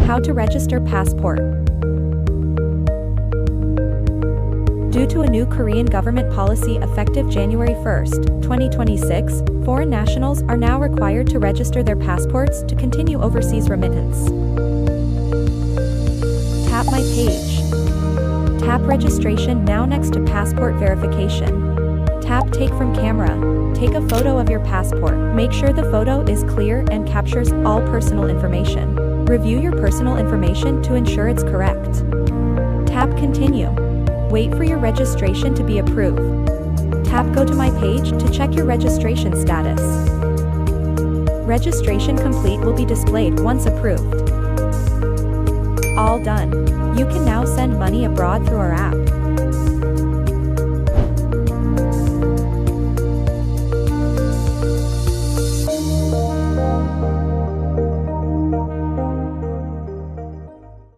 How to register passport. Due to a new Korean government policy effective January 1st, 2026, foreign nationals are now required to register their passports to continue overseas remittance. Tap My Page. Tap Registration now next to Passport Verification. Tap Take from Camera. Take a photo of your passport. Make sure the photo is clear and captures all personal information. Review your personal information to ensure it's correct. Tap Continue. Wait for your registration to be approved. Tap Go to My Page to check your registration status. Registration complete will be displayed once approved. All done. You can now send money abroad through our app.